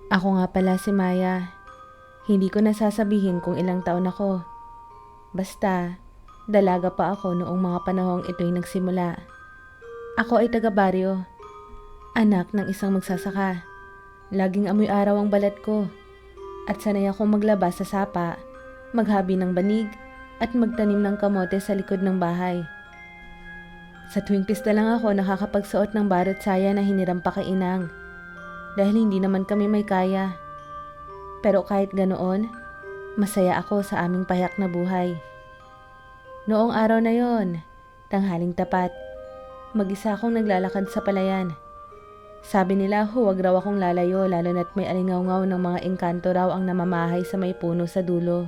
Ako nga pala si Maya. Hindi ko nasasabihin kung ilang taon ako. Basta, dalaga pa ako noong mga panahong ito'y nagsimula. Ako ay taga-baryo, anak ng isang magsasaka. Laging amoy araw ang balat ko at sanay akong maglaba sa sapa, maghabi ng banig at magtanim ng kamote sa likod ng bahay. Sa tuwing pista lang ako nakakapagsuot ng barot saya na hiniram pa kay inang dahil hindi naman kami may kaya. Pero kahit ganoon, masaya ako sa aming payak na buhay. Noong araw na yon, tanghaling tapat, mag-isa akong naglalakad sa palayan. Sabi nila huwag raw akong lalayo lalo na't may alingawngaw ng mga engkanto raw ang namamahay sa may puno sa dulo.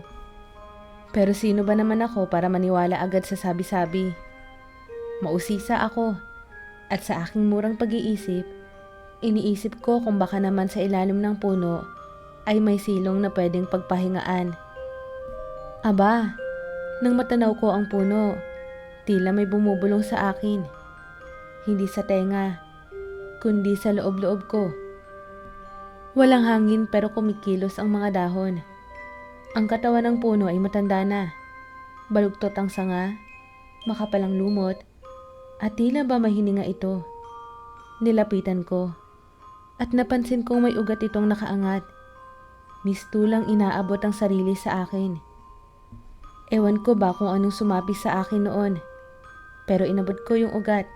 Pero sino ba naman ako para maniwala agad sa sabi-sabi? Mausisa ako at sa aking murang pag-iisip, iniisip ko kung baka naman sa ilalim ng puno ay may silong na pwedeng pagpahingaan. Aba, nang matanaw ko ang puno, tila may bumubulong sa akin. Hindi sa tenga, kundi sa loob-loob ko. Walang hangin pero kumikilos ang mga dahon. Ang katawan ng puno ay matanda na. Balugtot ang sanga, makapalang lumot, at tila ba may hininga ito. Nilapitan ko, at napansin kong may ugat itong nakaangat. Mistulang inaabot ang sarili sa akin. Ewan ko ba kung anong sumapi sa akin noon, pero inabot ko yung ugat.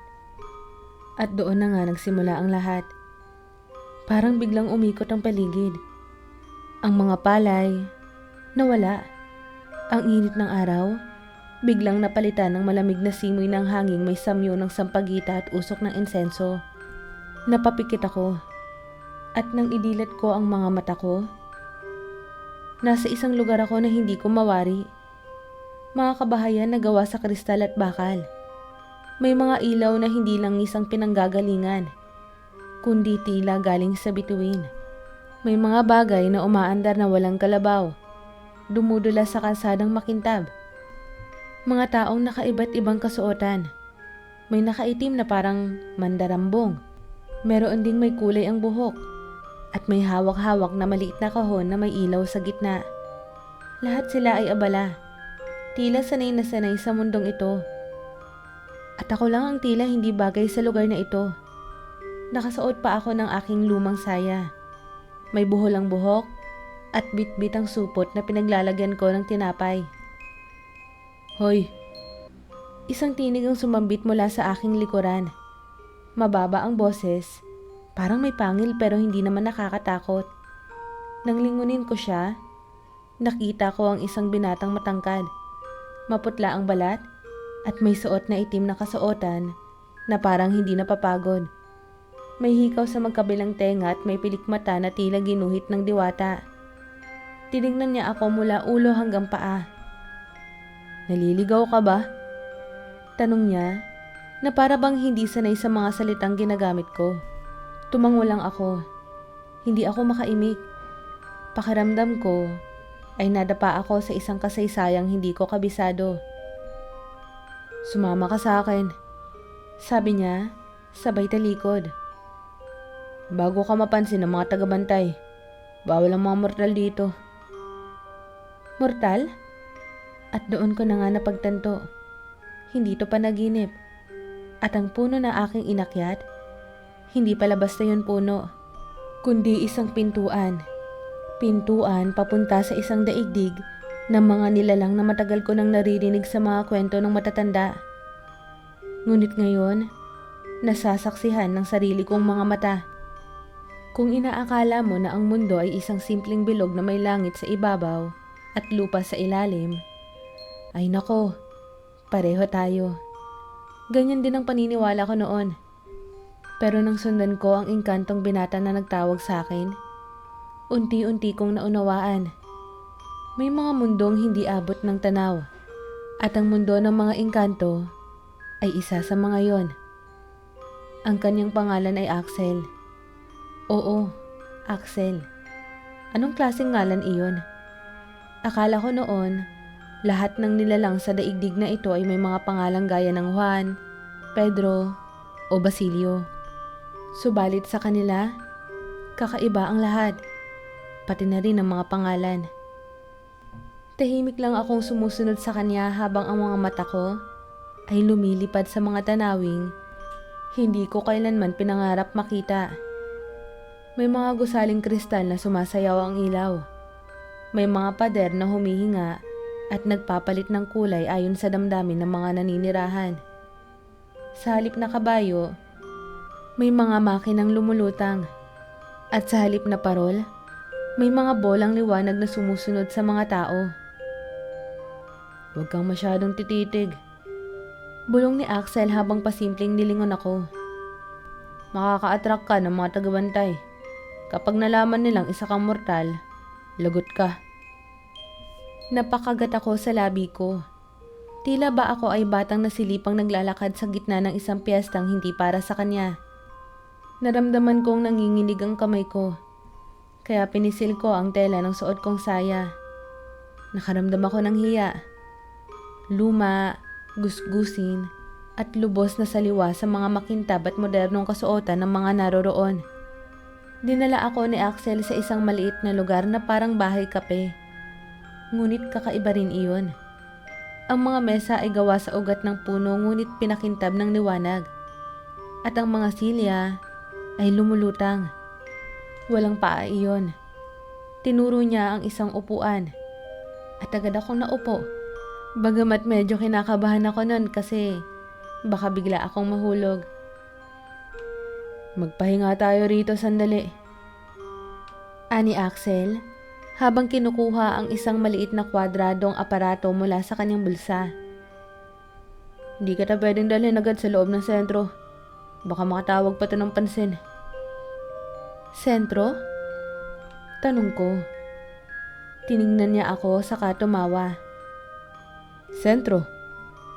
At doon na nga nagsimula ang lahat. Parang biglang umikot ang paligid. Ang mga palay, nawala. Ang init ng araw, biglang napalitan ng malamig na simoy ng hanging may samyo ng sampagita at usok ng insenso. Napapikit ako, at nang idilat ko ang mga mata ko, nasa isang lugar ako na hindi ko mawari. Mga kabahayan na gawa sa kristal at bakal. May mga ilaw na hindi lang isang pinanggagalingan, kundi tila galing sa bituin. May mga bagay na umaandar na walang kalabaw, dumudula sa kalsadang makintab. Mga taong nakaiba't ibang kasuotan. May nakaitim na parang mandarambong. Meron ding may kulay ang buhok. At may hawak-hawak na maliit na kahon na may ilaw sa gitna. Lahat sila ay abala. Tila sanay na sanay sa mundong ito. At ako lang ang tila hindi bagay sa lugar na ito. Nakasuot pa ako ng aking lumang saya. May buhol ang buhok at bit-bit ang supot na pinaglalagyan ko ng tinapay. Hoy! Isang tinig ang sumambit mula sa aking likuran. Mababa ang boses, parang may pangil pero hindi naman nakakatakot. Nang lingunin ko siya, nakita ko ang isang binatang matangkad. Maputla ang balat at may suot na itim na kasuotan na parang hindi napapagod. May hikaw sa magkabilang tenga at may pilik mata na tila ginuhit ng diwata. Tinignan niya ako mula ulo hanggang paa. Naliligaw ka ba? Tanong niya na para bang hindi sanay sa mga salitang ginagamit ko. Tumango lang ako. Hindi ako makaimik. Pakiramdam ko ay nadapa ako sa isang kasaysayang hindi ko kabisado. Sumama ka sa akin, sabi niya, sabay talikod. Bago ka mapansin ng mga tagabantay, bawal ang mga mortal dito. Mortal? At doon ko na nga napagtanto. Hindi to panaginip. At ang puno na aking inakyat, hindi pala basta yun puno, kundi isang pintuan. Pintuan papunta sa isang daigdig ng mga nilalang na matagal ko nang naririnig sa mga kwento ng matatanda. Ngunit ngayon, nasasaksihan ng sarili kong mga mata. Kung inaakala mo na ang mundo ay isang simpleng bilog na may langit sa ibabaw at lupa sa ilalim, ay nako, pareho tayo. Ganyan din ang paniniwala ko noon. Pero nang sundan ko ang engkantong binata na nagtawag sa akin, unti-unti kong naunawaan. May mga mundong hindi abot ng tanaw, at ang mundo ng mga engkanto ay isa sa mga yon. Ang kanyang pangalan ay Axel. Oo, Axel. Anong klaseng ngalan iyon? Akala ko noon, lahat ng nilalang sa daigdig na ito ay may mga pangalang gaya ng Juan, Pedro, o Basilio. Subalit sa kanila, kakaiba ang lahat. pati na rin ang mga pangalan. Tahimik lang akong sumusunod sa kanya habang ang mga mata ko ay lumilipad sa mga tanawing hindi ko kailanman pinangarap makita. May mga gusaling kristal na sumasayaw ang ilaw. May mga pader na humihinga at nagpapalit ng kulay ayon sa damdamin ng mga naninirahan. Sa halip na kabayo, may mga makinang lumulutang. At sa halip na parol, may mga bolang liwanag na sumusunod sa mga tao. Huwag kang masyadong tititig. Bulong ni Axel habang pasimpleng nilingon ako. Makaka-attract ka ng mga tagabantay. Kapag nalaman nilang isa kang mortal, lagot ka. Napakagat ako sa labi ko. Tila ba ako ay batang nasilipang naglalakad sa gitna ng isang piyestang hindi para sa kanya. Naramdaman kong nanginginig ang kamay ko. Kaya pinisil ko ang tela ng suot kong saya. Nakaramdam ako ng hiya. Luma, gusgusin, at lubos na saliwa sa mga makintab at modernong kasuotan ng mga naroroon. Dinala ako ni Axel sa isang maliit na lugar na parang bahay kape. Ngunit kakaiba rin iyon. Ang mga mesa ay gawa sa ugat ng puno ngunit pinakintab ng liwanag. At ang mga silya ay lumulutang. Walang paa iyon. Tinuro niya ang isang upuan. At agad akong naupo. Bagamat medyo kinakabahan ako nun kasi baka bigla akong mahulog. Magpahinga tayo rito sandali. Ani Axel, habang kinukuha ang isang maliit na kwadradong aparato mula sa kanyang bulsa. Hindi kita pwedeng dalhin agad sa loob ng sentro. Baka makatawag pa ito ng pansin. Sentro? Tanong ko. Tiningnan niya ako saka tumawa. Sentro,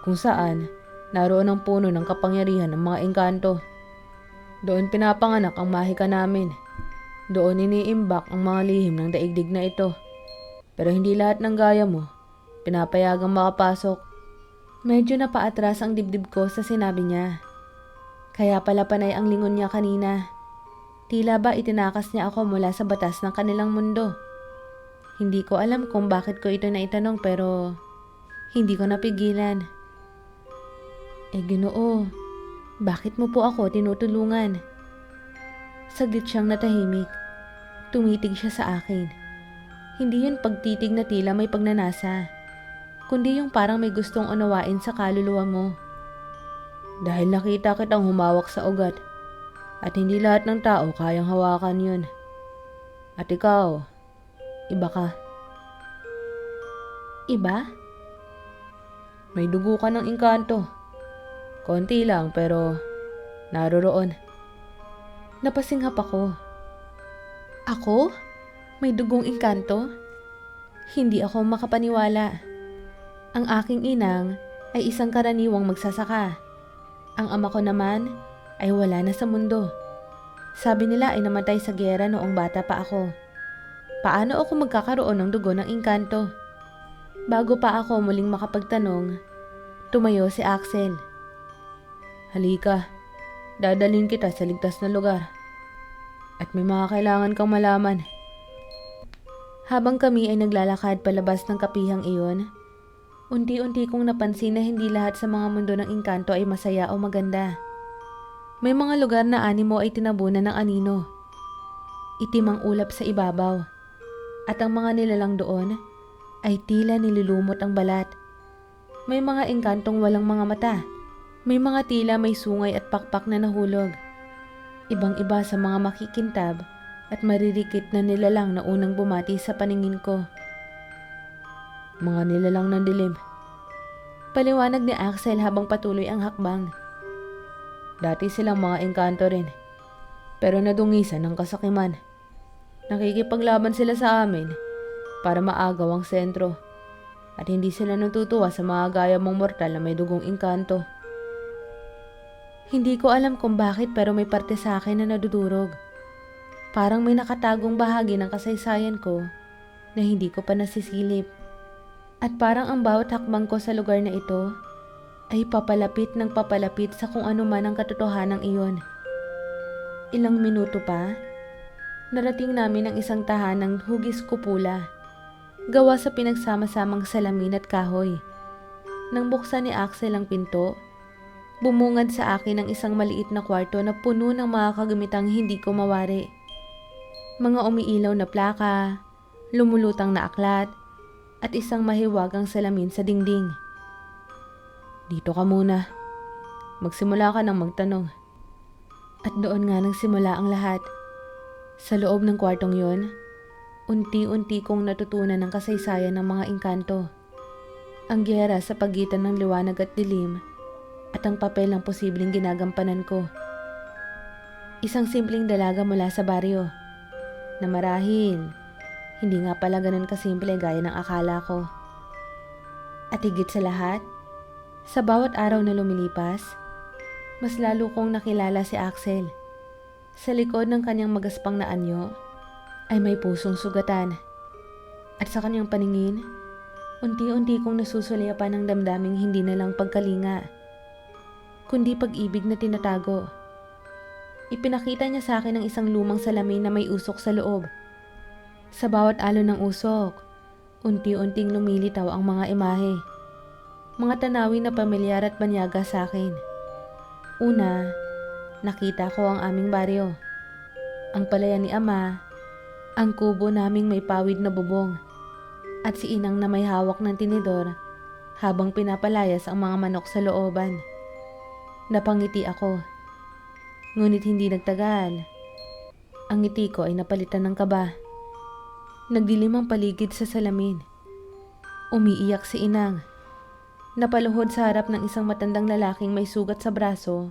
kung saan naroon ang puno ng kapangyarihan ng mga engkanto. Doon pinapanganak ang mahika namin. Doon iniimbak ang mga lihim ng daigdig na ito. Pero hindi lahat ng gaya mo pinapayagang makapasok. Medyo napaatras ang dibdib ko sa sinabi niya. Kaya pala panay ang lingon niya kanina. Tila ba itinakas niya ako mula sa batas ng kanilang mundo. Hindi ko alam kung bakit ko ito naitanong pero hindi ko napigilan. Ginoo, bakit mo po ako tinutulungan? Saglit siyang natahimik. Tumitig siya sa akin. Hindi yun pagtitig na tila may pagnanasa, kundi yung parang may gustong unawain sa kaluluwa mo. Dahil nakita kitang humawak sa ugat at hindi lahat ng tao kayang hawakan yun. At ikaw, iba ka. Iba? May dugo ka ng engkanto. Konti lang pero naroroon. Napasinghap ako. Ako? May dugong engkanto? Hindi ako makapaniwala. Ang aking inang ay isang karaniwang magsasaka. Ang ama ko naman ay wala na sa mundo. Sabi nila ay namatay sa giyera noong bata pa ako. Paano ako magkakaroon ng dugo ng engkanto? Bago pa ako muling makapagtanong, tumayo si Axel. Halika, dadalhin kita sa ligtas na lugar. At may mga kailangan kang malaman. Habang kami ay naglalakad palabas ng kapihang iyon, unti-unti kong napansin na hindi lahat sa mga mundo ng engkanto ay masaya o maganda. May mga lugar na animo ay tinabunan ng anino. Itim ang ulap sa ibabaw. At ang mga nilalang doon ay tila nilulumot ang balat. May mga engkantong walang mga mata. May mga tila may sungay at pakpak na nahulog. Ibang-iba sa mga makikintab at maririkit na nilalang na unang bumati sa paningin ko. Mga nilalang ng dilim. Paliwanag ni Axel habang patuloy ang hakbang. Dati silang mga engkanto rin, pero nadungisan ng kasakiman. Nakikipaglaban sila sa amin para maagaw ang sentro. At hindi sila natutuwa sa mga gaya mong mortal na may dugong engkanto. Hindi ko alam kung bakit pero may parte sa akin na nadudurog. Parang may nakatagong bahagi ng kasaysayan ko na hindi ko pa nasisilip. At parang ang bawat hakbang ko sa lugar na ito ay papalapit ng papalapit sa kung ano man ang katotohanan iyon. Ilang minuto pa, Narating namin ang isang tahanang hugis kupula, gawa sa pinagsama-samang salamin at kahoy. Nang buksan ni Axel ang pinto, bumungad sa akin ang isang maliit na kwarto na puno ng mga kagamitang hindi ko mawari. Mga umiilaw na plaka, lumulutang na aklat, at isang mahiwagang salamin sa dingding. "Dito ka muna. Magsimula ka ng magtanong." At doon nga nagsimula ang lahat. Sa loob ng kwartong yon, unti-unti kong natutunan ang kasaysayan ng mga engkanto. Ang giyera sa pagitan ng liwanag at dilim, at ang papel ng posibleng ginagampanan ko. Isang simpleng dalaga mula sa baryo, na marahil hindi nga pala ganun kasimple gaya ng akala ko. At higit sa lahat, sa bawat araw na lumilipas, mas lalo kong nakilala si Axel. Sa likod ng kanyang magaspang na anyo ay may pusong sugatan. At sa kanyang paningin, unti-unti kong nasusulyapan ng damdaming hindi na lang pagkalinga, kundi pag-ibig na tinatago. Ipinakita niya sa akin ang isang lumang salamin na may usok sa loob. Sa bawat alon ng usok, unti-unting lumilitaw ang mga imahe. Mga tanawin na pamilyar at banyaga sa akin. Una, nakita ko ang aming baryo. Ang palayan ni Ama, ang kubo naming may pawid na bubong, at si Inang na may hawak ng tinidor habang pinapalayas ang mga manok sa looban. Napangiti ako. Ngunit hindi nagtagal. Ang ngiti ko ay napalitan ng kaba. Nagdilim ang paligid sa salamin. Umiiyak si Inang. Napaluhod sa harap ng isang matandang lalaking may sugat sa braso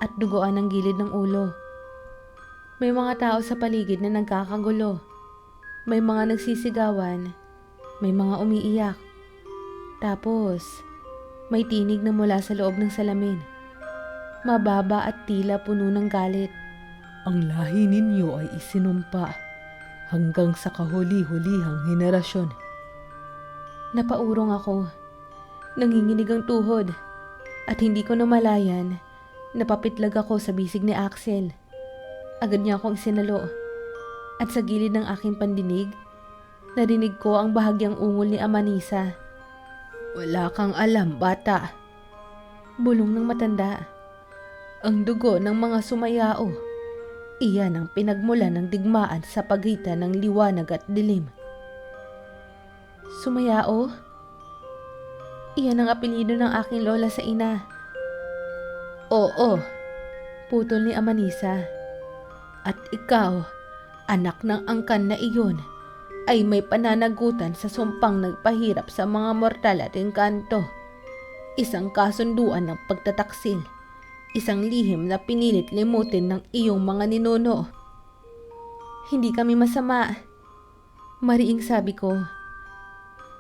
at duguan ang gilid ng ulo. May mga tao sa paligid na nagkakagulo. May mga nagsisigawan. May mga umiiyak. Tapos, may tinig na mula sa loob ng salamin. Mababa at tila puno ng galit. "Ang lahi ninyo ay isinumpa hanggang sa kahuli-hulihang henerasyon." Napaurong ako. Nanginginig ang tuhod. At hindi ko namalayan, napapitlag ako sa bisig ni Axel. Agad niya akong isinalo. At sa gilid ng aking pandinig, narinig ko ang bahagyang ungol ni Amanisa. "Wala kang alam, bata. Bulong ng matanda. Ang dugo ng mga sumayao, iyan ang pinagmula ng digmaan sa pagitan ng liwanag at dilim." Sumayao? Iyan ang apelyido ng aking lola sa ina. "Oo, Putol ni Amanisa. at ikaw, anak ng angkan na iyon, ay may pananagutan sa sumpang nagpahirap sa mga mortal at engkanto. Isang kasunduan ng pagtataksil. Isang lihim na pinilit limutin ng iyong mga ninuno." Hindi kami masama. Mariing sabi ko.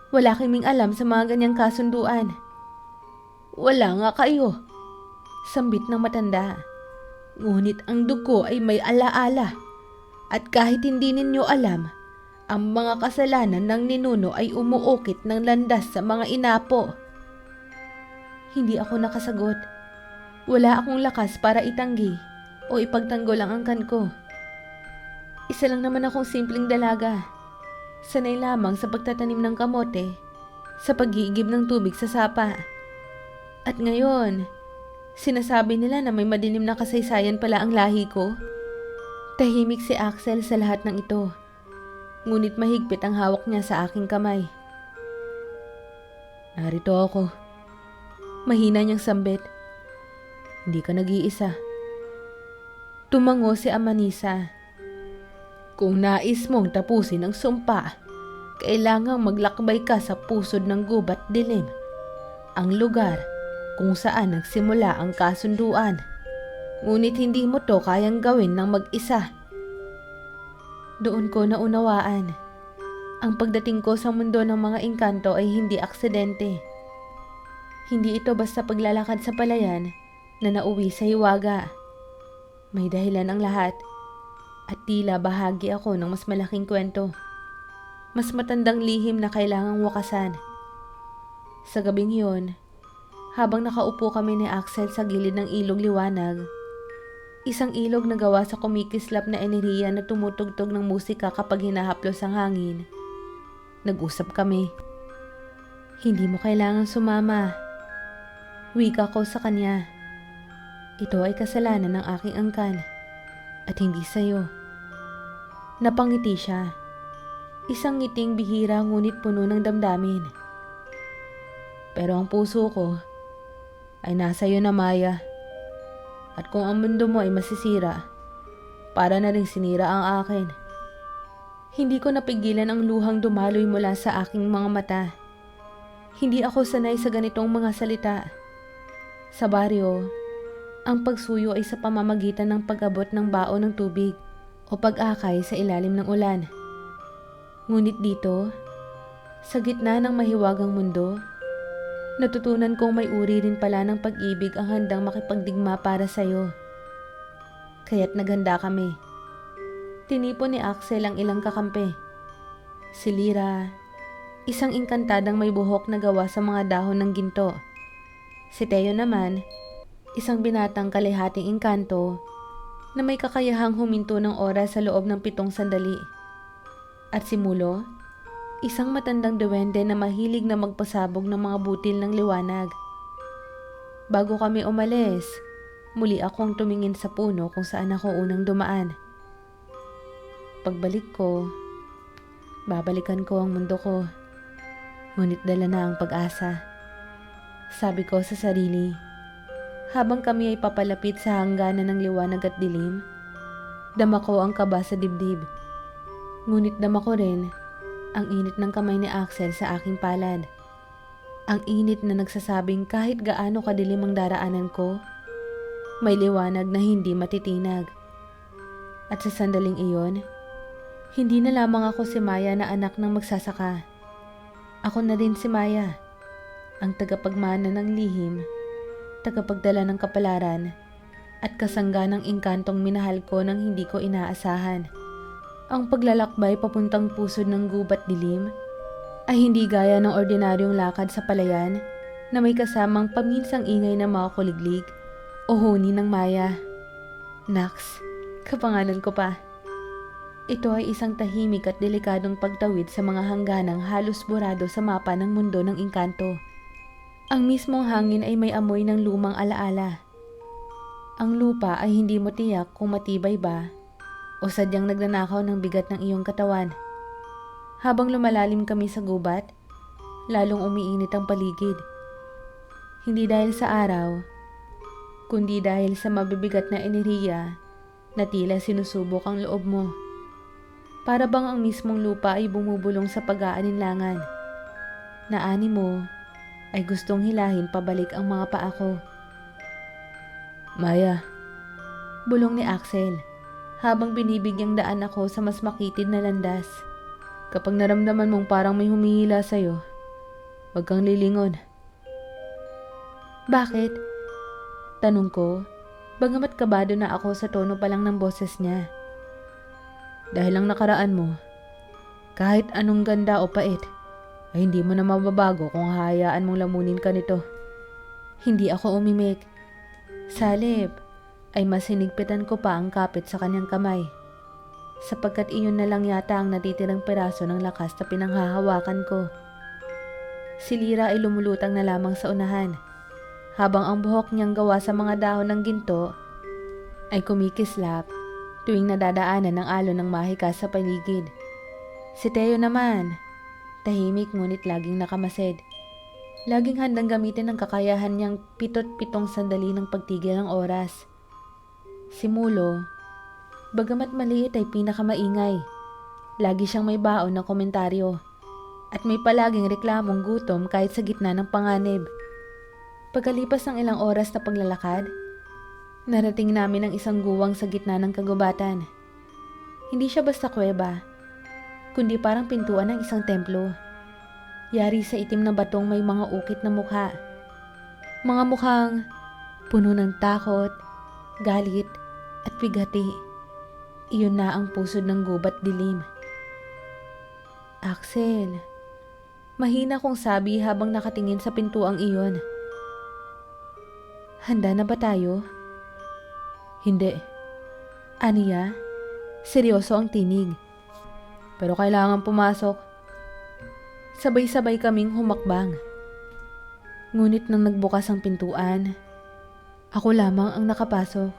Wala kaming alam sa mga ganyang kasunduan. "Wala nga kayo. Sambit ng matanda. Ngunit ang dugo ay may alaala. At kahit hindi ninyo alam, ang mga kasalanan ng ninuno ay umuukit ng landas sa mga inapo." Hindi ako nakasagot. Wala akong lakas para itanggi o ipagtanggol ang angkan ko. Isa lang naman akong simpleng dalaga. Sanay lamang sa pagtatanim ng kamote, sa pag-iigib ng tubig sa sapa. At ngayon, sinasabi nila na may madilim na kasaysayan pala ang lahi ko. Tahimik si Axel sa lahat ng ito. Ngunit mahigpit ang hawak niya sa aking kamay. "Narito ako." Mahina niyang sambit. "Hindi ka nag-iisa." Tumango si Amanisa. "Kung nais mong tapusin ang sumpa, kailangang maglakbay ka sa pusod ng gubat dilim, ang lugar kung saan nagsimula ang kasunduan. Ngunit hindi mo to kayang gawin ng mag-isa." Doon ko naunawaan. Ang pagdating ko sa mundo ng mga engkanto ay hindi aksidente. Hindi ito basta paglalakad sa palayan na nauwi sa hiwaga. May dahilan ang lahat. At tila bahagi ako ng mas malaking kwento. Mas matandang lihim na kailangang wakasan. Sa gabing yun, habang nakaupo kami ni Axel sa gilid ng ilog liwanag, Isang ilog na gawa sa kumikislap na enerhiya na tumutugtog ng musika kapag hinahaplos ang hangin. Nag-usap kami. Hindi mo kailangang sumama. Wika ko sa kanya. Ito ay kasalanan ng aking angkan at hindi sa'yo. Napangiti siya. Isang ngiting bihira ngunit puno ng damdamin. Pero ang puso ko ay nasa iyo na, Maya. At kung ang mundo mo ay masisira, para na rin sinira ang akin. Hindi ko napigilan ang luhang dumaloy mula sa aking mga mata. Hindi ako sanay sa ganitong mga salita. Sa baryo, ang pagsuyo ay sa pamamagitan ng pag-abot ng baon ng tubig o pag-akay sa ilalim ng ulan. Ngunit dito, sa gitna ng mahiwagang mundo, natutunan kong may uri rin pala ng pag-ibig ang handang makipagdigma para sa'yo. Kaya't naghanda kami. Tinipon ni Axel ang ilang kakampi. Si Lyra, isang engkantadang may buhok na gawa sa mga dahon ng ginto. Si Theo naman, isang binatang kalihating engkanto na may kakayahang huminto ng oras sa loob ng 7 sandali. At si Mulo, isang matandang duwende na mahilig na magpasabog ng mga butil ng liwanag. Bago kami umalis, muli akong tumingin sa puno kung saan ako unang dumaan. Pagbalik ko, babalikan ko ang mundo ko. Ngunit dala na ang pag-asa. Sabi ko sa sarili, habang kami ay papalapit sa hangganan ng liwanag at dilim, dama ko ang kaba sa dibdib. Ngunit dama ko rin ang init ng kamay ni Axel sa aking palad. Ang init na nagsasabing kahit gaano kadilim ang daraanan ko, may liwanag na hindi matitinag. At sa sandaling iyon, hindi na lamang ako si Maya na anak ng magsasaka. Ako na rin si Maya, ang tagapagmana ng lihim, tagapagdala ng kapalaran, at kasangga ng engkantong minahal ko nang hindi ko inaasahan. Ang paglalakbay papuntang pusod ng gubat dilim ay hindi gaya ng ordinaryong lakad sa palayan na may kasamang paminsang ingay na mga kuliglig o huni ng Maya. Nax, kapangalan ko pa. Ito ay isang tahimik at delikadong pagtawid sa mga hangganang halos burado sa mapa ng mundo ng engkanto. Ang mismong hangin ay may amoy ng lumang alaala. Ang lupa ay hindi mo tiyak kung matibay ba o sadyang nagnanakaw ng bigat ng iyong katawan. Habang lumalalim kami sa gubat, lalong umiinit ang paligid. Hindi dahil sa araw, kundi dahil sa mabibigat na enerhiya na tila sinusubok ang loob mo. Para bang ang mismong lupa ay bumubulong sa pag-aalinlangan, na ani mo ay gustong hilahin pabalik ang mga paa ko. Maya, bulong ni Axel, habang binibigyang daan ako sa mas makitid na landas. Kapag naramdaman mong parang may humihila sa'yo, huwag kang lilingon. Bakit? Tanong ko, bagamat kabado na ako sa tono pa lang ng boses niya. Dahil ang nakaraan mo, kahit anong ganda o pait, ay hindi mo na mababago kung hahayaan mong lamunin ka nito. Hindi ako umimik. Salib, ay mas hinigpitan ko pa ang kapit sa kanyang kamay, sapagkat iyon na lang yata ang natitirang piraso ng lakas na pinanghahawakan ko. Si Lyra ay lumulutang na lamang sa unahan, habang ang buhok niyang gawa sa mga dahon ng ginto ay kumikislap tuwing nadadaanan ng alon ng mahika sa paligid. Si Theo naman, tahimik ngunit laging nakamasid. Laging handang gamitin ang kakayahan niyang 7 sandali ng pagtigil ng oras. Si Mulo, bagamat maliit ay pinakamaingay. Lagi siyang may baon na komentaryo at may palaging reklamong gutom kahit sa gitna ng panganib. Pagkalipas ng ilang oras na paglalakad, narating namin ang isang guwang sa gitna ng kagubatan. Hindi siya basta kuweba, kundi parang pintuan ng isang templo. Yari sa itim na batong may mga ukit na mukha. Mga mukhang puno ng takot, galit, at bigati. Iyon na ang pusod ng gubat dilim. Axel, mahina kong sabi habang nakatingin sa pintuang iyon. Handa na ba tayo? Hindi, Aniya, seryoso ang tinig. Pero kailangan pumasok. Sabay-sabay kaming humakbang. Ngunit nang nagbukas ang pintuan, ako lamang ang nakapasok.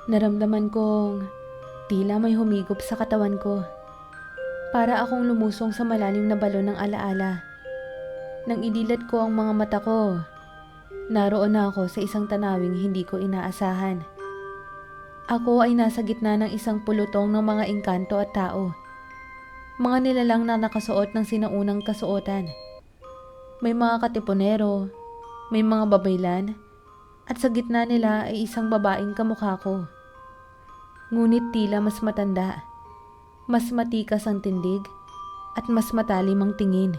Naramdaman kong tila may humigop sa katawan ko. Para akong lumusong sa malalim na balon ng alaala. Nang idilat ko ang mga mata ko, naroon na ako sa isang tanawing hindi ko inaasahan. Ako ay nasa gitna ng isang pulutong ng mga engkanto at tao. Mga nilalang na nakasuot ng sinaunang kasuotan. May mga katipunero, may mga babaylan, at sa gitna nila ay isang babaeng kamukha ko. Ngunit tila mas matanda, mas matikas ang tindig, at mas matalim ang tingin.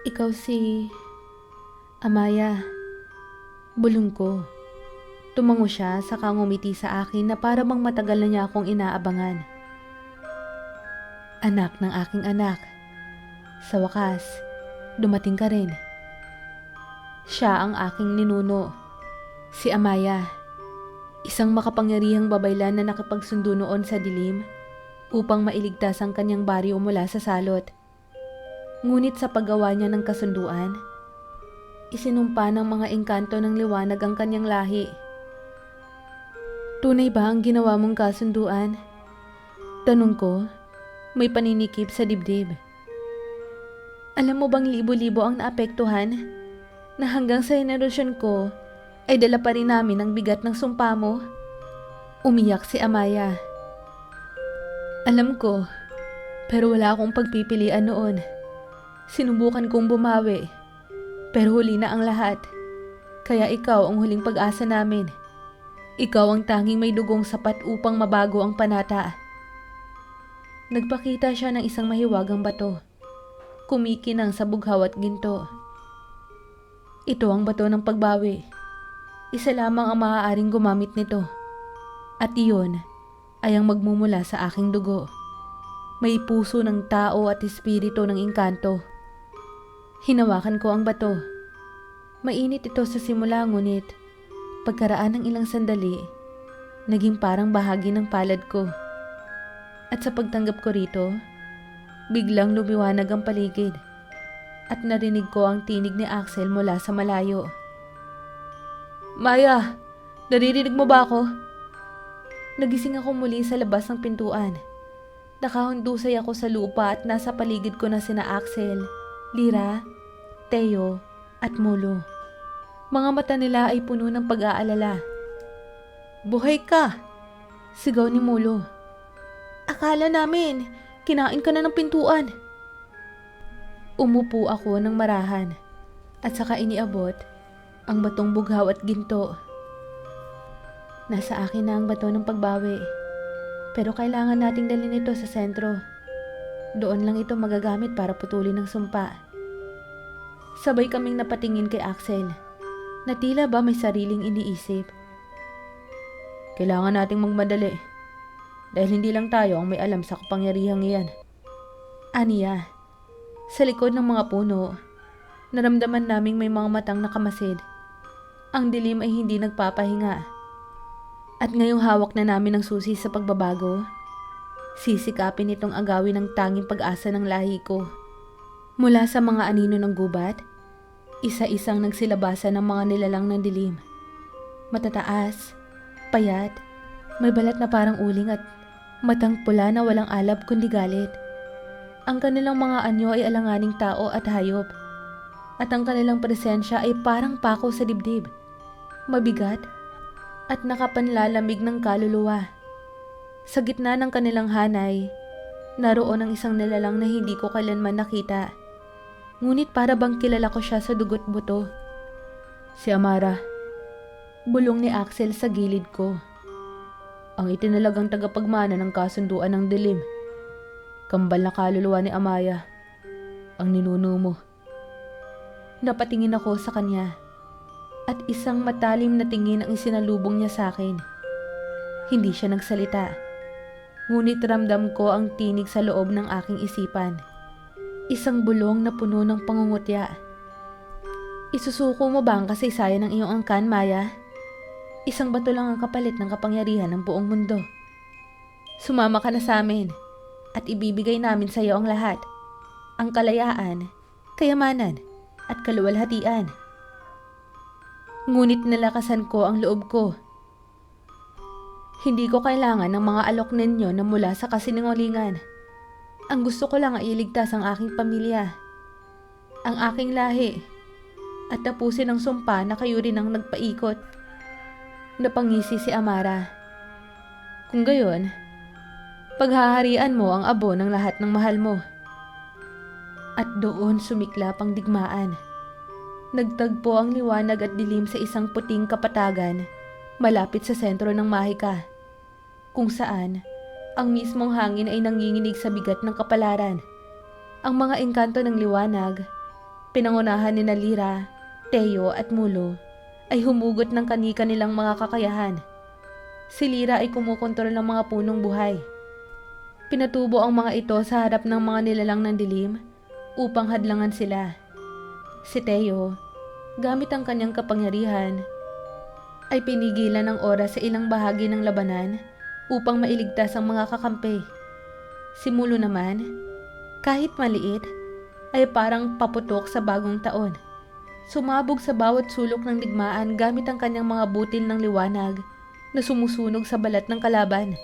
Ikaw si Amaya. Bulong ko. Tumango siya saka ngumiti sa akin na para bang matagal na niya akong inaabangan. Anak ng aking anak. Sa wakas, dumating ka rin. Siya ang aking ninuno. Si Amaya. Isang makapangyarihang babaylan na nakipagsundo noon sa dilim upang mailigtas ang kanyang baryo mula sa salot. Ngunit sa paggawa niya ng kasunduan, isinumpa ng mga engkanto ng liwanag ang kanyang lahi. Tunay ba ang ginawa mong kasunduan? Tanong ko, may paninikip sa dibdib. Alam mo bang libo-libo ang naapektuhan? Na hanggang sa henerasyon ko, ay dala pa rin namin ang bigat ng sumpa mo? Umiyak si Amaya. Alam ko, pero wala akong pagpipilian noon. Sinubukan kong bumawi, pero huli na ang lahat. Kaya ikaw ang huling pag-asa namin. Ikaw ang tanging may dugong sapat upang mabago ang panata. Nagpakita siya ng isang mahiwagang bato. Kumikinang sa bughaw at ginto. Ito ang bato ng pagbawi. Isa lamang ang maaaring gumamit nito. At iyon ay ang magmumula sa aking dugo. May puso ng tao at espiritu ng engkanto. Hinawakan ko ang bato. Mainit ito sa simula ngunit pagkaraan ng ilang sandali, naging parang bahagi ng palad ko. At sa pagtanggap ko rito, biglang lumiwanag ang paligid at narinig ko ang tinig ni Axel mula sa malayo. Maya, naririnig mo ba ako? Nagising ako muli sa labas ng pintuan. Nakahundusay ako sa lupa at nasa paligid ko na sina Axel, Lira, Teo, at Mulo. Mga mata nila ay puno ng pag-aalala. Buhay ka! Sigaw ni Mulo. Akala namin, kinain ka na ng pintuan. Umupo ako ng marahan at saka iniabot ang batong bughaw at ginto. Nasa akin na ang bato ng pagbawi. Pero kailangan nating dalhin ito sa sentro. Doon lang ito magagamit para putulin ng sumpa. Sabay kaming napatingin kay Axel, na tila ba may sariling iniisip. Kailangan nating magmadali, dahil hindi lang tayo ang may alam sa kapangyarihang iyan. Aniya, sa likod ng mga puno, naramdaman naming may mga matang nakamasid. Ang dilim ay hindi nagpapahinga. At ngayong hawak na namin ang susi sa pagbabago, sisikapin itong agawin ang tanging pag-asa ng lahi ko. Mula sa mga anino ng gubat, isa-isang nagsilabasan ng mga nilalang ng dilim. Matataas, payat, may balat na parang uling at matang pula na walang alab kundi galit. Ang kanilang mga anyo ay alanganing tao at hayop. At ang kanilang presensya ay parang pako sa dibdib. Mabigat at nakapanlalamig ng kaluluwa. Sa gitna ng kanilang hanay, naroon ang isang nilalang na hindi ko kailanman nakita. Ngunit para bang kilala ko siya sa dugo't buto. Si Amara. Bulong ni Axel sa gilid ko. Ang itinalagang tagapagmana ng kasunduan ng dilim. Kambal na kaluluwa ni Amaya. Ang ninuno mo. Napatingin ako sa kanya. At isang matalim na tingin ang isinalubong niya sa akin. Hindi siya nagsalita. Ngunit ramdam ko ang tinig sa loob ng aking isipan. Isang bulong na puno ng pangungutya. Isusuko mo ba ang kasaysayan ng iyong angkan, Maya? Isang bato lang ang kapalit ng kapangyarihan ng buong mundo. Sumama ka na sa amin at ibibigay namin sa iyo ang lahat. Ang kalayaan, kayamanan, at kaluwalhatian. Ngunit nalakasan ko ang loob ko. Hindi ko kailangan ng mga alok ninyo na mula sa kasinungalingan. Ang gusto ko lang ay iligtas ang aking pamilya, ang aking lahi, at tapusin ang sumpa na kayo rin ang nagpaikot. Napangisi si Amara. Kung gayon, paghaharian mo ang abo ng lahat ng mahal mo. At doon sumiklap ang digmaan. Nagtagpo ang liwanag at dilim sa isang puting kapatagan malapit sa sentro ng Mahika, kung saan ang mismong hangin ay nanginginig sa bigat ng kapalaran. Ang mga engkanto ng liwanag, pinangunahan ni Lira, Teo at Mulo, ay humugot ng kani-kanilang mga kakayahan. Si Lira ay kumukontrol ng mga punong buhay. Pinatubo ang mga ito sa harap ng mga nilalang ng dilim upang hadlangan sila. Si Teo, gamit ang kanyang kapangyarihan, ay pinigilan ng oras sa ilang bahagi ng labanan upang mailigtas ang mga kakampi. Si Mulo naman, kahit maliit, ay parang paputok sa bagong taon. Sumabog sa bawat sulok ng digmaan gamit ang kanyang mga butil ng liwanag na sumusunog sa balat ng kalaban.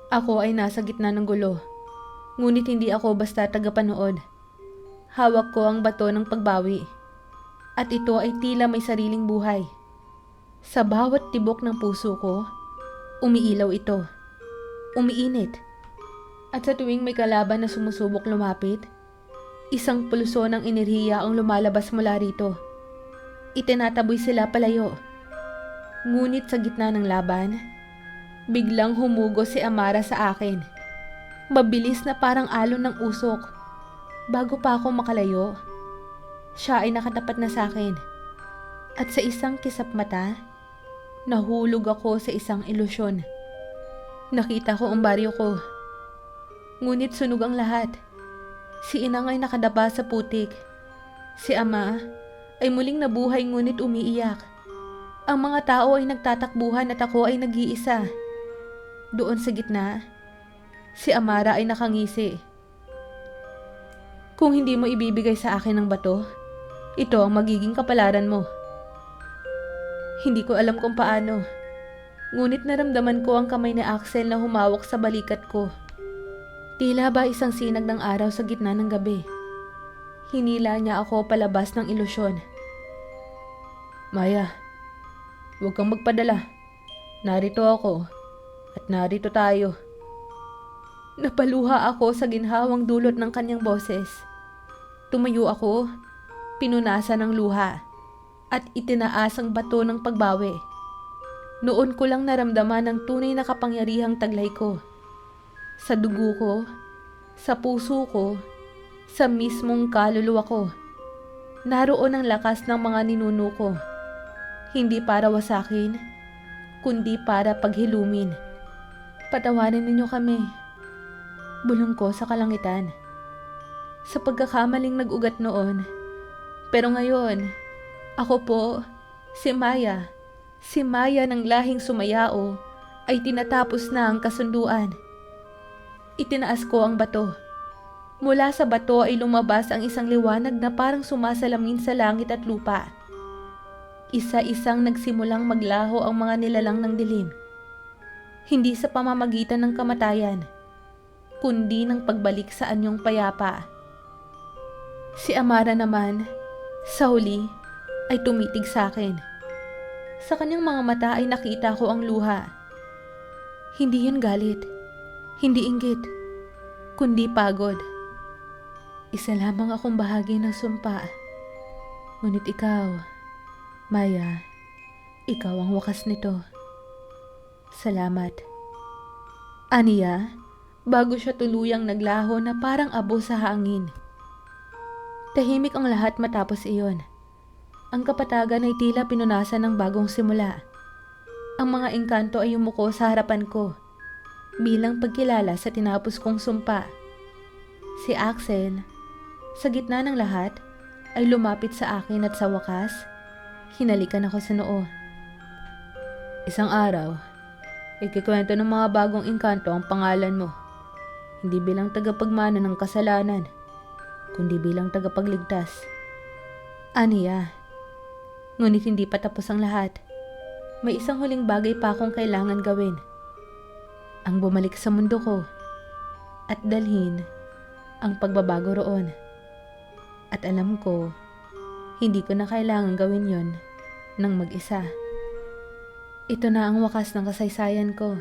Ako ay nasa gitna ng gulo, ngunit hindi ako basta tagapanood. Hawak ko ang bato ng pagbawi, at ito ay tila may sariling buhay. Sa bawat tibok ng puso ko, umiilaw ito, umiinit, at sa tuwing may kalaban na sumusubok lumapit, isang pulso ng enerhiya ang lumalabas mula rito. Itinataboy sila palayo. Ngunit sa gitna ng laban, biglang humugo si Amara sa akin. Mabilis na parang alon ng usok. Bago pa ako makalayo, siya ay nakatapat na sa akin. At sa isang kisap mata, nahulog ako sa isang ilusyon. Nakita ko ang baryo ko. Ngunit sunog ang lahat. Si Inang ay nakadapa sa putik. Si Ama ay muling nabuhay ngunit umiiyak. Ang mga tao ay nagtatakbuhan at ako ay nag-iisa. Doon sa gitna, si Amara ay nakangisi. Kung hindi mo ibibigay sa akin ang bato, ito ang magiging kapalaran mo. Hindi ko alam kung paano, ngunit naramdaman ko ang kamay ni Axel na humawak sa balikat ko. Tila ba isang sinag ng araw sa gitna ng gabi. Hinila niya ako palabas ng ilusyon. Maya, huwag kang magpadala. Narito ako at narito tayo. Napaluha ako sa ginhawang dulot ng kanyang boses. Tumayo ako, pinunasan ng luha, at itinaas ang bato ng pagbawi. Noon ko lang naramdaman ang tunay na kapangyarihang taglay ko. Sa dugo ko, sa puso ko, sa mismong kaluluwa ko. Naroon ang lakas ng mga ninuno ko. Hindi para wasakin, kundi para paghilumin. Patawarin ninyo kami. Bulong ko sa kalangitan. Sa pagkakamaling nag-ugat noon. Pero ngayon, ako po, si Maya ng lahing sumayao, ay tinatapos na ang kasunduan. Itinaas ko ang bato. Mula sa bato ay lumabas ang isang liwanag na parang sumasalamin sa langit at lupa. Isa-isang nagsimulang maglaho ang mga nilalang ng dilim. Hindi sa pamamagitan ng kamatayan, kundi ng pagbalik sa anyong payapa. Si Amara naman, sa huli, ay tumitig sa akin. Sa kanyang mga mata ay nakita ko ang luha. Hindi yun galit. Hindi inggit, kundi pagod. Isa lamang akong bahagi ng sumpa. Ngunit ikaw, Maya, ikaw ang wakas nito. Salamat. Aniya, bago siya tuluyang naglaho na parang abo sa hangin. Tahimik ang lahat matapos iyon. Ang kapatagan ay tila pinunasan ng bagong simula. Ang mga engkanto ay yumuko sa harapan ko bilang pagkilala sa tinapos kong sumpa. Si Axel, sa gitna ng lahat, ay lumapit sa akin at sa wakas, hinalikan ako sa noo. Isang araw, ikikwento ng mga bagong engkanto ang pangalan mo. Hindi bilang tagapagmana ng kasalanan, kundi bilang tagapagligtas. Aniya, ngunit hindi pa tapos ang lahat. May isang huling bagay pa akong kailangan gawin. Ang bumalik sa mundo ko at dalhin ang pagbabago roon. At alam ko, hindi ko na kailangan gawin yon ng mag-isa. Ito na ang wakas ng kasaysayan ko,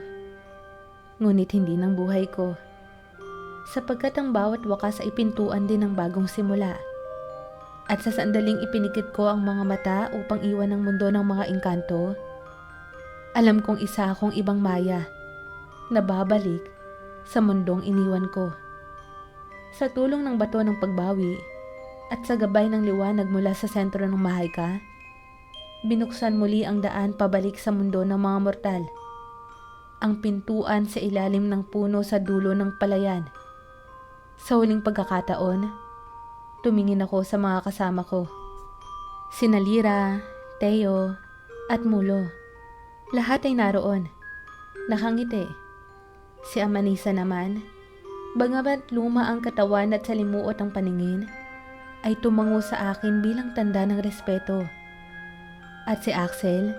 ngunit hindi ng buhay ko. Sapagkat ang bawat wakas ay pintuan din ng bagong simula. At sa sandaling ipinikit ko ang mga mata upang iwan ang mundo ng mga engkanto, alam kong isa akong ibang Maya na babalik sa mundong iniwan ko. Sa tulong ng bato ng pagbawi at sa gabay ng liwanag mula sa sentro ng Mahayka, binuksan muli ang daan pabalik sa mundo ng mga mortal. Ang pintuan sa ilalim ng puno sa dulo ng palayan. Sa huling pagkakataon, tumingin ako sa mga kasama ko. Sina Lyra, Teo, at Mulo. Lahat ay naroon. Nakangiti. Si Amanisa naman, bagamat luma ang katawan at salimuot ang paningin, ay tumango sa akin bilang tanda ng respeto. At si Axel,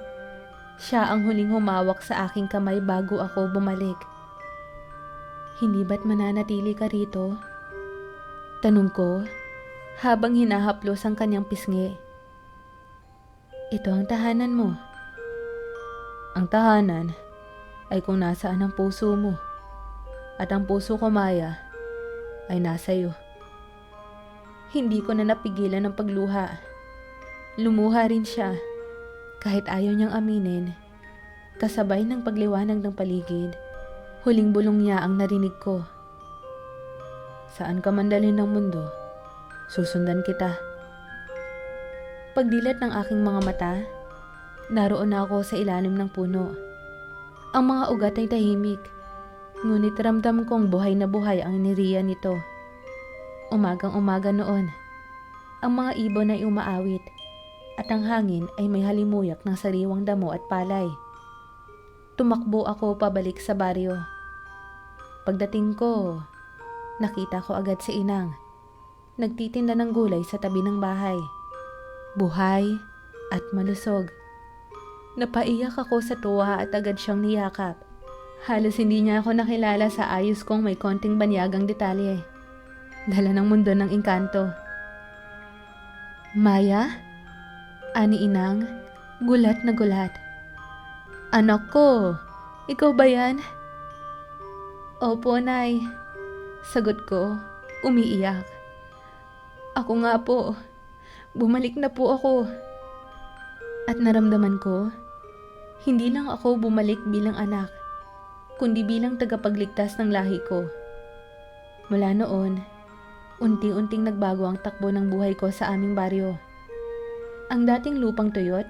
siya ang huling humawak sa aking kamay bago ako bumalik. Hindi ba't mananatili ka rito? Tanong ko, habang hinahaplos ang kanyang pisngi. Ito ang tahanan mo. Ang tahanan ay kung nasaan ang puso mo. At ang puso ko, Maya, ay nasa iyo. Hindi ko na napigilan ng pagluha. Lumuha rin siya. Kahit ayaw niyang aminin, kasabay ng pagliwanag ng paligid, huling bulong niya ang narinig ko. Saan ka man dalhin ng mundo, susundan kita. Pagdilat ng aking mga mata, naroon na ako sa ilalim ng puno. Ang mga ugat ay tahimik, ngunit ramdam kong buhay na buhay ang enerhiya nito. Umagang-umaga noon, ang mga ibon ay umaawit. At ang hangin ay may halimuyak ng sariwang damo at palay. Tumakbo ako pabalik sa baryo. Pagdating ko, nakita ko agad si Inang. Nagtitinda ng gulay sa tabi ng bahay. Buhay at malusog. Napaiyak ako sa tuwa at agad siyang niyakap. Halos hindi niya ako nakilala sa ayos kong may konting banyagang detalye. Dala ng mundo ng engkanto. Maya? Ani Inang, gulat na gulat. Anak ko, ikaw ba yan? Opo, Nay. Sagot ko, umiiyak. Ako nga po, bumalik na po ako. At naramdaman ko, hindi lang ako bumalik bilang anak, kundi bilang tagapagligtas ng lahi ko. Mula noon, unti-unting nagbago ang takbo ng buhay ko sa aming baryo. Ang dating lupang tuyot,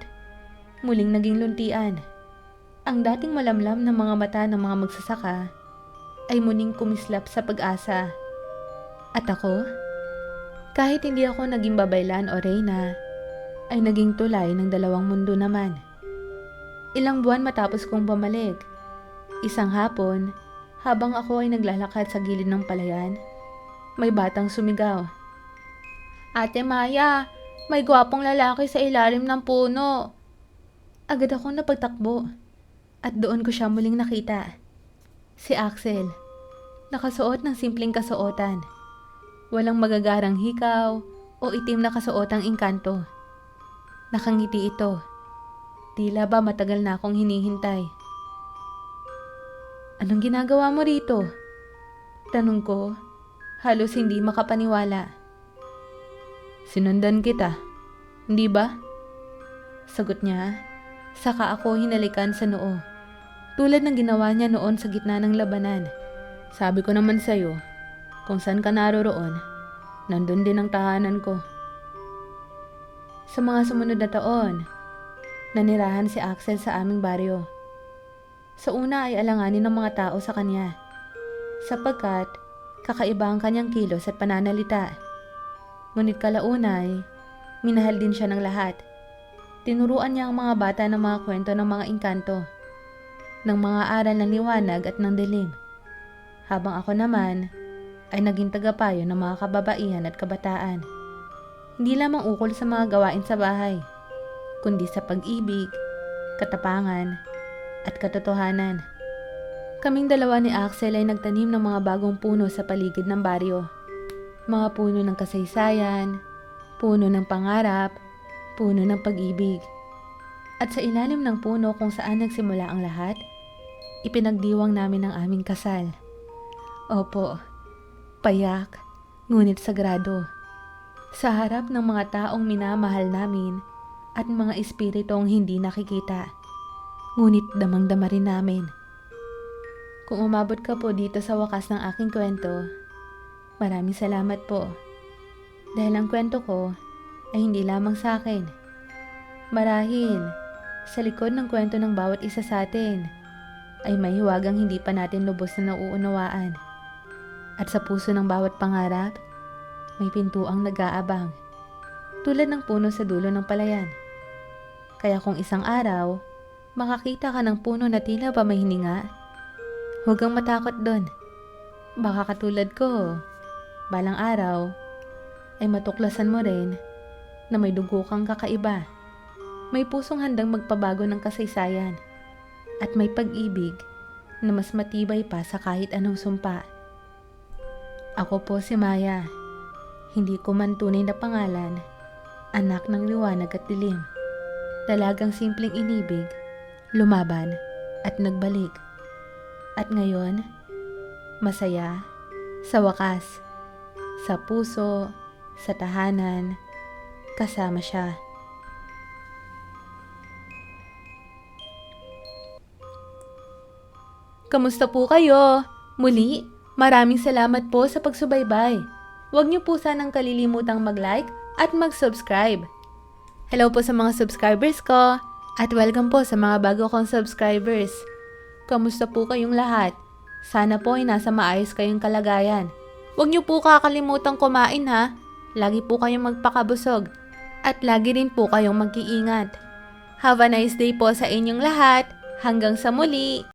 muling naging luntian. Ang dating malamlam na mga mata ng mga magsasaka ay muling kumislap sa pag-asa. At ako, kahit hindi ako naging babaylan o reyna, ay naging tulay ng dalawang mundo naman. Ilang buwan matapos kong bumalik, isang hapon, habang ako ay naglalakad sa gilid ng palayan, may batang sumigaw. Ate Maya! May gwapong lalaki sa ilalim ng puno. Agad akong napagtakbo at doon ko siya muling nakita. Si Axel, nakasuot ng simpleng kasuotan. Walang magagarang hikaw o itim na kasuotang engkanto. Nakangiti ito. Tila ba matagal na akong hinihintay. Anong ginagawa mo rito? Tanong ko, halos hindi makapaniwala. Sinundan kita, hindi ba? Sagot niya, saka ako hinalikan sa noo. Tulad ng ginawa niya noon sa gitna ng labanan. Sabi ko naman sa'yo, kung saan ka naroroon, nandun din ang tahanan ko. Sa mga sumunod na taon, nanirahan si Axel sa aming baryo. Sa una ay alanganin ng mga tao sa kanya, sapagkat kakaiba ang kanyang kilos at pananalita. Ngunit kalaunay, minahal din siya ng lahat. Tinuruan niya ang mga bata ng mga kwento ng mga engkanto. ng mga aral ng liwanag at ng dilim. Habang ako naman ay naging tagapayo ng mga kababaihan at kabataan. Hindi lamang ukol sa mga gawain sa bahay, kundi sa pag-ibig, katapangan, at katotohanan. Kaming dalawa ni Axel ay nagtanim ng mga bagong puno sa paligid ng baryo. Mga puno ng kasaysayan, puno ng pangarap, puno ng pag-ibig. At sa ilalim ng puno kung saan nagsimula ang lahat, ipinagdiwang namin ang aming kasal. Opo, payak, ngunit sagrado. Sa harap ng mga taong minamahal namin at mga espiritong hindi nakikita, ngunit damang-dama rin namin. Kung umabot ka po dito sa wakas ng aking kwento, maraming salamat po. Dahil ang kwento ko ay hindi lamang sa akin. Marahil, sa likod ng kwento ng bawat isa sa atin, ay may hiwagang hindi pa natin lubos na nauunawaan. At sa puso ng bawat pangarap, may pintuang nag-aabang, tulad ng puno sa dulo ng palayan. Kaya kung isang araw, makakita ka ng puno na tila pa may hininga, huwag kang matakot doon. Baka katulad ko, balang araw, ay matuklasan mo rin na may dugo kang kakaiba. May pusong handang magpabago ng kasaysayan at may pag-ibig na mas matibay pa sa kahit anong sumpa. Ako po si Maya. Hindi ko man tunay na pangalan, anak ng liwanag at dilim. Dalagang simpleng inibig, lumaban at nagbalik. At ngayon, masaya, sa wakas, sa puso, sa tahanan, kasama siya. Kamusta po kayo? Muli, maraming salamat po sa pagsubaybay. Huwag niyo po sanang kalilimutang mag-like at mag-subscribe. Hello po sa mga subscribers ko at welcome po sa mga bago kong subscribers. Kamusta po kayong lahat? Sana po ay nasa maayos kayong kalagayan. Huwag niyo po kakalimutan kumain ha. Lagi po kayong magpakabusog at lagi rin po kayong mag-iingat. Have a nice day po sa inyong lahat. Hanggang sa muli!